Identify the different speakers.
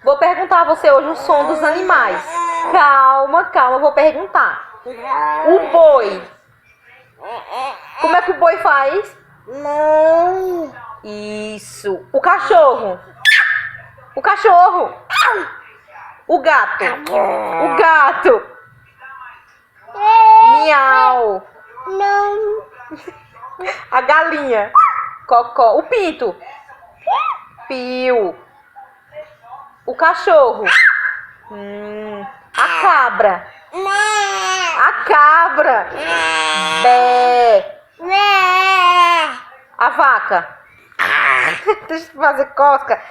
Speaker 1: Vou perguntar a você hoje o som dos animais. Calma, calma, eu vou perguntar. O boi. Como é que o boi faz?
Speaker 2: Não.
Speaker 1: Isso. O cachorro. O cachorro. O gato. O gato. Miau.
Speaker 2: Não.
Speaker 1: A galinha. Cocó. O pinto. Piu. O cachorro. A cabra. A cabra. Bé. A vaca. Deixa eu fazer cosca.